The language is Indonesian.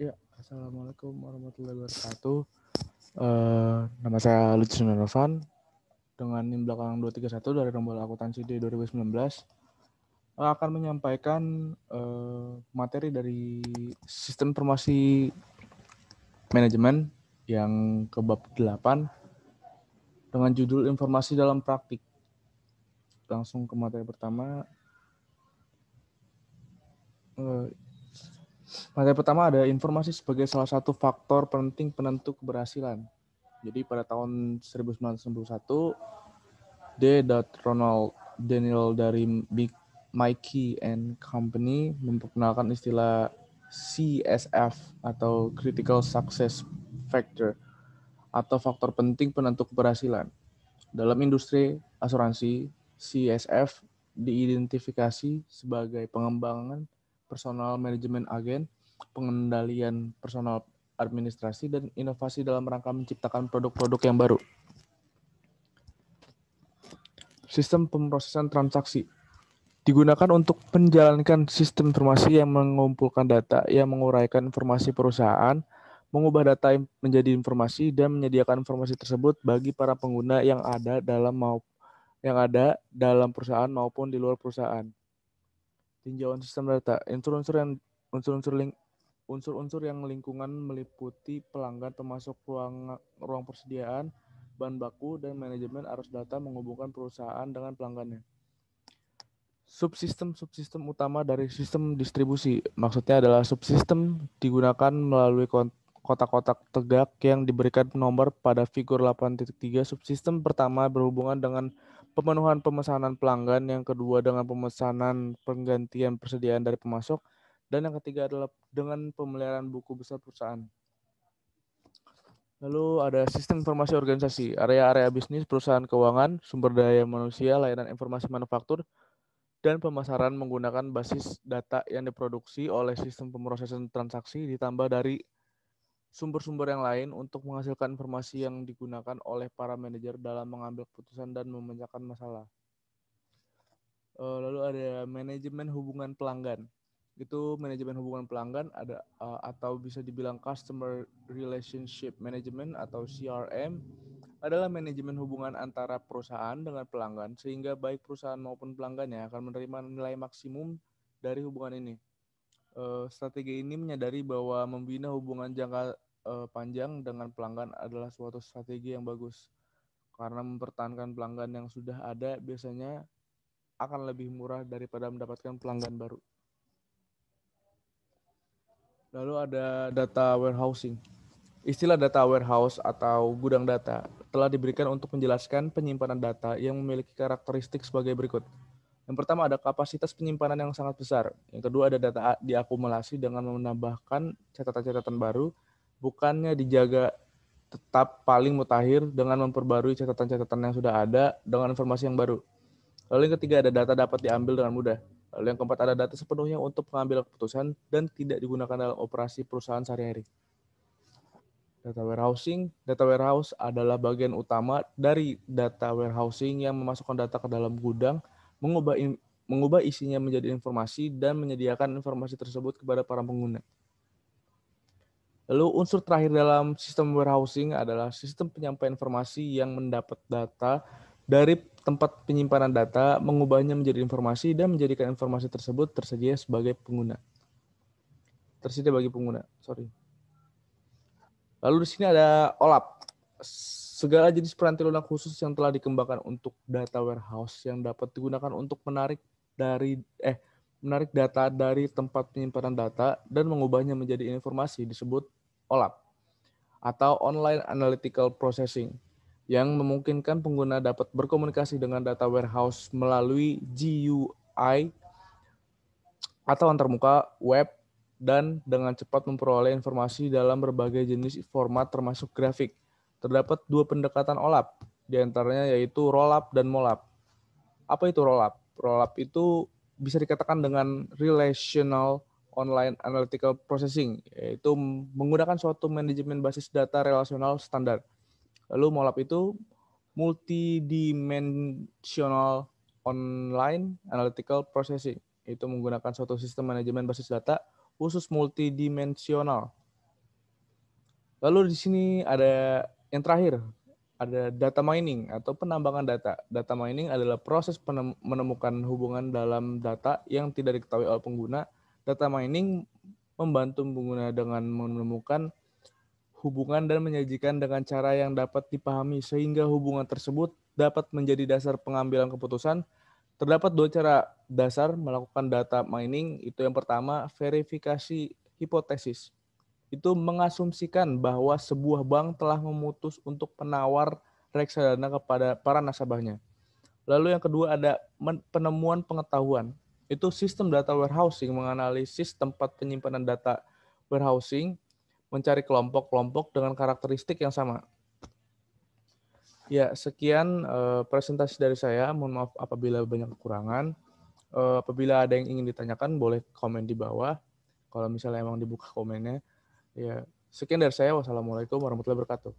Ya, Assalamualaikum warahmatullahi wabarakatuh. Nama saya Lutfi Novan dengan NIM belakang 231 dari Rombol Akuntansi di 2019 akan menyampaikan materi dari Sistem Informasi Manajemen yang ke bab 8 dengan judul Informasi dalam Praktik. Langsung ke materi pertama. Materi pertama ada informasi sebagai salah satu faktor penting penentu keberhasilan. Jadi pada tahun 1991, D. Ronald Daniel dari Mikey and Company memperkenalkan istilah CSF atau Critical Success Factor atau faktor penting penentu keberhasilan. Dalam industri asuransi, CSF diidentifikasi sebagai pengembangan personal manajemen agen, pengendalian personal administrasi, dan inovasi dalam rangka menciptakan produk-produk yang baru. Sistem pemrosesan transaksi digunakan untuk menjalankan sistem informasi yang mengumpulkan data, yang menguraikan informasi perusahaan, mengubah data menjadi informasi, dan menyediakan informasi tersebut bagi para pengguna yang ada dalam perusahaan maupun di luar perusahaan. Tinjauan sistem data, unsur-unsur yang lingkungan meliputi pelanggan, pemasok, ruang persediaan, bahan baku, dan manajemen arus data menghubungkan perusahaan dengan pelanggannya. Subsistem utama dari sistem distribusi, maksudnya adalah subsistem digunakan melalui kotak-kotak tegak yang diberikan nomor pada figur 8.3. Subsistem pertama berhubungan dengan pemenuhan pemesanan pelanggan, yang kedua dengan pemesanan penggantian persediaan dari pemasok, dan yang ketiga adalah dengan pemeliharaan buku besar perusahaan. Lalu ada sistem informasi organisasi, area-area bisnis, perusahaan keuangan, sumber daya manusia, layanan informasi manufaktur, dan pemasaran menggunakan basis data yang diproduksi oleh sistem pemrosesan transaksi ditambah dari sumber-sumber yang lain untuk menghasilkan informasi yang digunakan oleh para manajer dalam mengambil keputusan dan memecahkan masalah. Lalu ada manajemen hubungan pelanggan. Itu manajemen hubungan pelanggan ada atau bisa dibilang Customer Relationship Management atau CRM adalah manajemen hubungan antara perusahaan dengan pelanggan sehingga baik perusahaan maupun pelanggannya akan menerima nilai maksimum dari hubungan ini. Strategi ini menyadari bahwa membina hubungan jangka panjang dengan pelanggan adalah suatu strategi yang bagus karena mempertahankan pelanggan yang sudah ada biasanya akan lebih murah daripada mendapatkan pelanggan baru. Lalu ada data warehousing. Istilah data warehouse atau gudang data telah diberikan untuk menjelaskan penyimpanan data yang memiliki karakteristik sebagai berikut. Yang pertama ada kapasitas penyimpanan yang sangat besar. Yang kedua ada data diakumulasi dengan menambahkan catatan-catatan baru, bukannya dijaga tetap paling mutakhir dengan memperbarui catatan-catatan yang sudah ada dengan informasi yang baru. Lalu yang ketiga ada data dapat diambil dengan mudah. Lalu yang keempat ada data sepenuhnya untuk mengambil keputusan dan tidak digunakan dalam operasi perusahaan sehari-hari. Data warehouse adalah bagian utama dari data warehousing yang memasukkan data ke dalam gudang, mengubah isinya menjadi informasi, dan menyediakan informasi tersebut kepada para pengguna. Lalu unsur terakhir dalam sistem warehousing adalah sistem penyampaian informasi yang mendapat data dari tempat penyimpanan data, mengubahnya menjadi informasi, dan menjadikan informasi tersebut tersedia bagi pengguna. Lalu di sini ada OLAP. Segala jenis peranti lunak khusus yang telah dikembangkan untuk data warehouse yang dapat digunakan untuk menarik data dari tempat penyimpanan data dan mengubahnya menjadi informasi disebut OLAP atau Online Analytical Processing, yang memungkinkan pengguna dapat berkomunikasi dengan data warehouse melalui GUI atau antarmuka, web, dan dengan cepat memperoleh informasi dalam berbagai jenis format termasuk grafik. Terdapat dua pendekatan OLAP, diantaranya yaitu rollup dan mollup. Apa itu rollup? Rollup itu bisa dikatakan dengan Relational Online Analytical Processing, yaitu menggunakan suatu manajemen basis data relasional standar. Lalu mollup itu Multidimensional Online Analytical Processing, itu menggunakan suatu sistem manajemen basis data khusus multidimensional. Lalu di sini ada yang terakhir, ada data mining atau penambangan data. Data mining adalah proses menemukan hubungan dalam data yang tidak diketahui oleh pengguna. Data mining membantu pengguna dengan menemukan hubungan dan menyajikan dengan cara yang dapat dipahami sehingga hubungan tersebut dapat menjadi dasar pengambilan keputusan. Terdapat dua cara dasar melakukan data mining. Itu yang pertama, verifikasi hipotesis. Itu mengasumsikan bahwa sebuah bank telah memutus untuk menawar reksadana kepada para nasabahnya. Lalu yang kedua ada penemuan pengetahuan. Itu sistem data warehousing menganalisis tempat penyimpanan data warehousing, mencari kelompok-kelompok dengan karakteristik yang sama. Ya, sekian presentasi dari saya. Mohon maaf apabila banyak kekurangan. Apabila ada yang ingin ditanyakan, boleh komen di bawah. Kalau misalnya emang dibuka komennya. Ya, sekian dari saya. Wassalamualaikum warahmatullahi wabarakatuh.